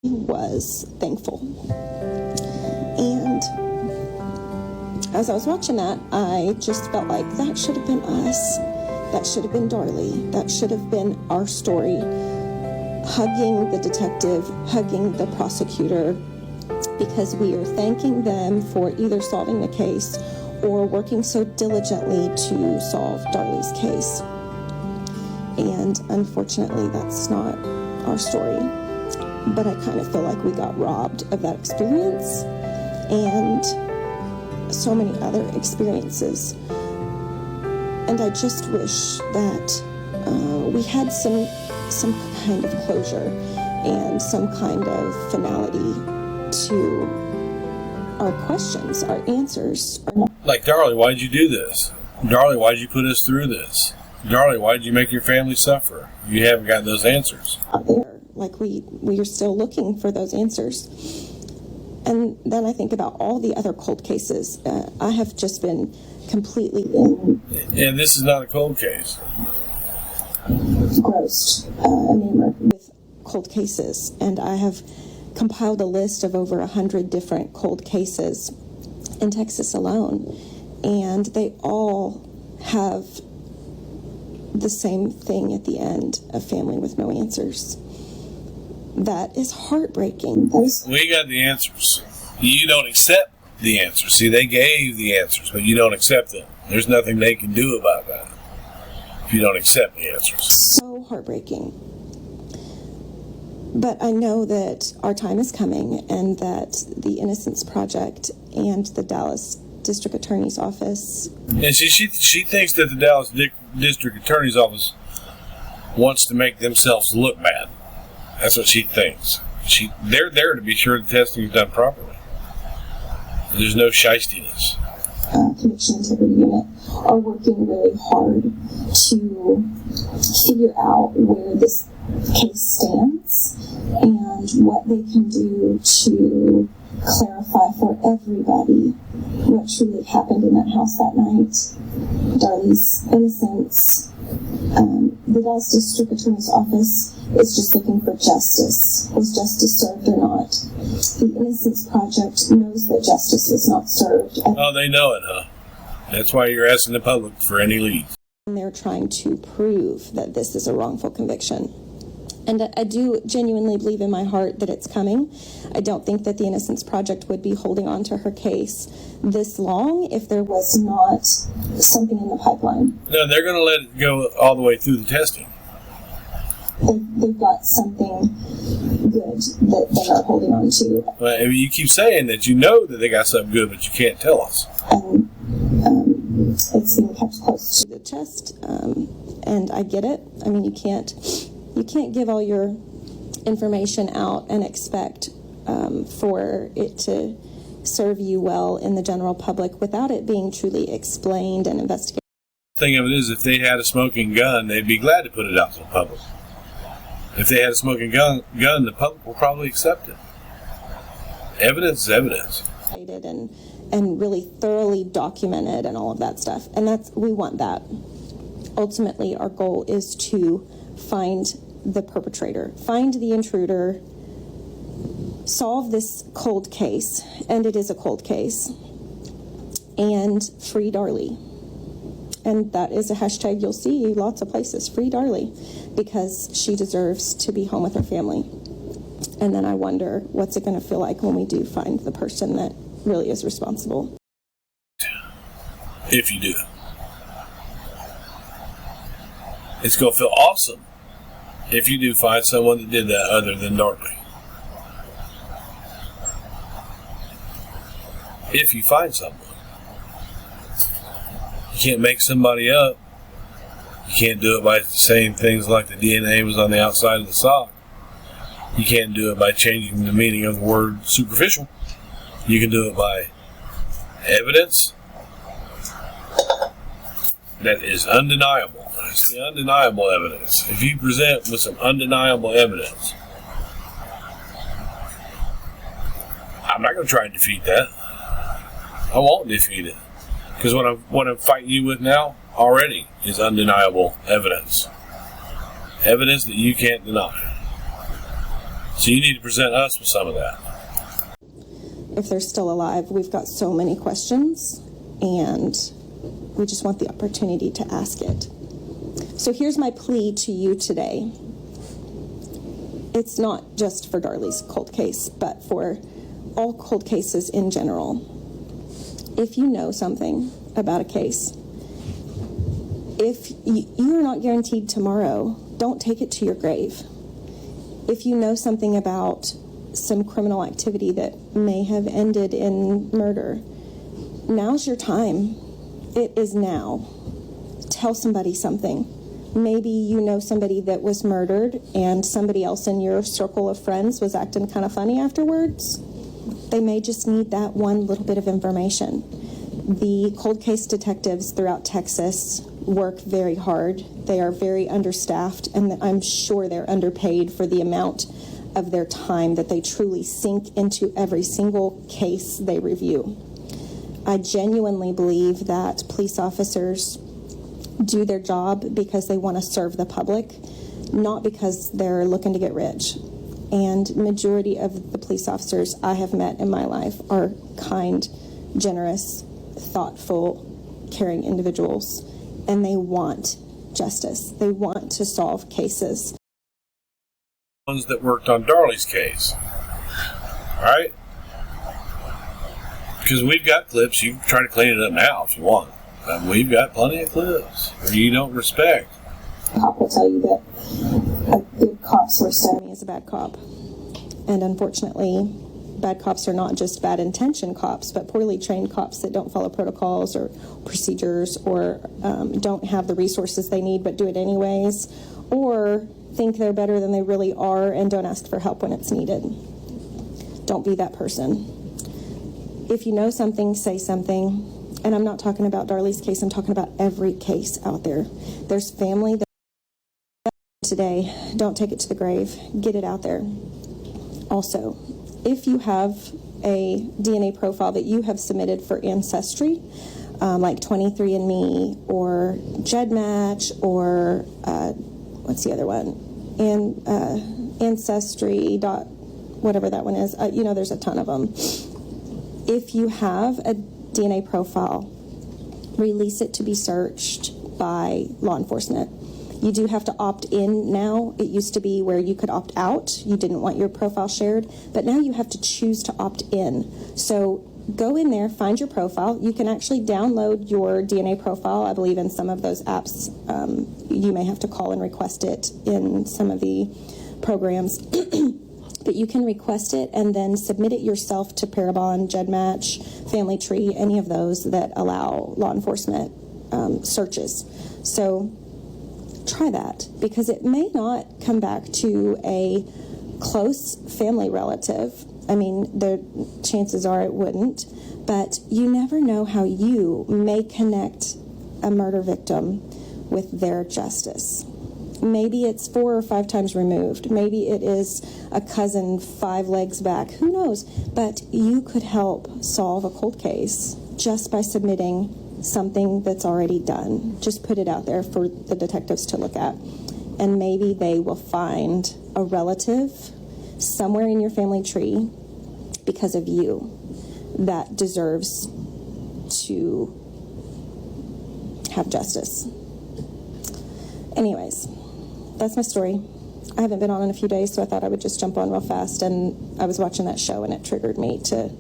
was thankful. And as I was watching that, I just felt like that should have been us. That should have been Darlie. That should have been our story. Hugging the detective, hugging the prosecutor, because we are thanking them for either solving the case or working so diligently to solve Darlie's case. And unfortunately, that's not our story. But I kind of feel like we got robbed of that experience and so many other experiences. And I just wish that we had some kind of closure and some kind of finality to our questions, our answers. Like, Darlie, why'd you do this? Darlie, why'd you put us through this? Darlie, why did you make your family suffer? You haven't got those answers. Out there, like we are still looking for those answers. And then I think about all the other cold cases. I have just been completely and this is not a cold case. Engrossed, enamored with cold cases. And I have compiled a list of over 100 different cold cases in Texas alone. And they all have the same thing at the end, a family with no answers. That is heartbreaking. We got the answers. You don't accept the answers. See, they gave the answers, but you don't accept them. There's nothing they can do about that if you don't accept the answers. So heartbreaking. But I know that our time is coming and that the Innocence Project and the Dallas District Attorney's Office. And she thinks that the Dallas District Attorney's Office wants to make themselves look bad. That's what she thinks. They're there to be sure the testing is done properly. There's no shystiness. Conviction Integrity Unit are working really hard to figure out where this case stands and what they can do to clarify for everybody what truly happened in that house that night, Darlie's innocence. The Dallas District Attorney's Office is just looking for justice. Was justice served or not? The Innocence Project knows that justice was not served. Oh, they know it, huh? That's why you're asking the public for any leads. And they're trying to prove that this is a wrongful conviction. And I do genuinely believe in my heart that it's coming. I don't think that the Innocence Project would be holding on to her case this long if there was not something in the pipeline. No, they're going to let it go all the way through the testing. They've got something good that they are holding on to. Well, you keep saying that you know that they got something good, but you can't tell us. And it's being kept close to the chest, and I get it. I mean, you can't give all your information out and expect for it to serve you well in the general public without it being truly explained and investigated. The thing of it is, if they had a smoking gun, they'd be glad to put it out to the public. If they had a smoking gun, the public will probably accept it. Evidence is evidence. And really thoroughly documented and all of that stuff. And we want that. Ultimately, our goal is to find the perpetrator, find the intruder, solve this cold case, and it is a cold case, and free Darlie. And that is a hashtag you'll see lots of places, free Darlie, because she deserves to be home with her family. And then I wonder, what's it going to feel like when we do find the person that really is responsible? If you do. It's going to feel awesome if you do find someone that did that other than Darlie. If you find someone. You can't make somebody up. You can't do it by saying things like the DNA was on the outside of the sock. You can't do it by changing the meaning of the word superficial. You can do it by evidence that is undeniable. It's the undeniable evidence. If you present with some undeniable evidence, I'm not going to try and defeat that. I won't defeat it. Because what I'm fighting you with now already is undeniable evidence. Evidence that you can't deny. So you need to present us with some of that. If they're still alive, we've got so many questions, and we just want the opportunity to ask it. So here's my plea to you today. It's not just for Darley's cold case, but for all cold cases in general. If you know something about a case, if you are not guaranteed tomorrow, don't take it to your grave. If you know something about some criminal activity that may have ended in murder, now's your time. It is now. Tell somebody something. Maybe you know somebody that was murdered and somebody else in your circle of friends was acting kind of funny afterwards. They may just need that one little bit of information. The cold case detectives throughout Texas work very hard. They are very understaffed, and I'm sure they're underpaid for the amount of their time that they truly sink into every single case they review. I genuinely believe that police officers do their job because they want to serve the public, not because they're looking to get rich. And majority of the police officers I have met in my life are kind, generous, thoughtful, caring individuals, and they want justice. They want to solve cases. Ones that worked on Darley's case. All right? Because we've got clips. You can try to clean it up now if you want. We've got plenty of clips where you don't respect. Cop will tell you that a good cop source to me is a bad cop. And unfortunately, bad cops are not just bad intention cops, but poorly trained cops that don't follow protocols or procedures, or don't have the resources they need but do it anyways, or think they're better than they really are and don't ask for help when it's needed. Don't be that person. If you know something, say something. And I'm not talking about Darley's case, I'm talking about every case out there. There's family that today, don't take it to the grave, get it out there. Also, if you have a DNA profile that you have submitted for Ancestry, like 23andMe or GEDmatch or what's the other one? Ancestry. Whatever that one is. There's a ton of them. If you have a DNA profile, release it to be searched by law enforcement. You do have to opt in now. It used to be where you could opt out. You didn't want your profile shared, but now you have to choose to opt in. So go in there, find your profile. You can actually download your DNA profile. I believe in some of those apps, you may have to call and request it in some of the programs. But you can request it and then submit it yourself to Parabon, GEDmatch, Family Tree, any of those that allow law enforcement searches. So try that, because it may not come back to a close family relative. I mean, the chances are it wouldn't, but you never know how you may connect a murder victim with their justice. Maybe it's 4 or 5 times removed. Maybe it is a cousin 5 legs back. Who knows? But you could help solve a cold case just by submitting something that's already done. Just put it out there for the detectives to look at. And maybe they will find a relative somewhere in your family tree because of you that deserves to have justice. Anyways, that's my story. I haven't been on in a few days, so I thought I would just jump on real fast, and I was watching that show and it triggered me to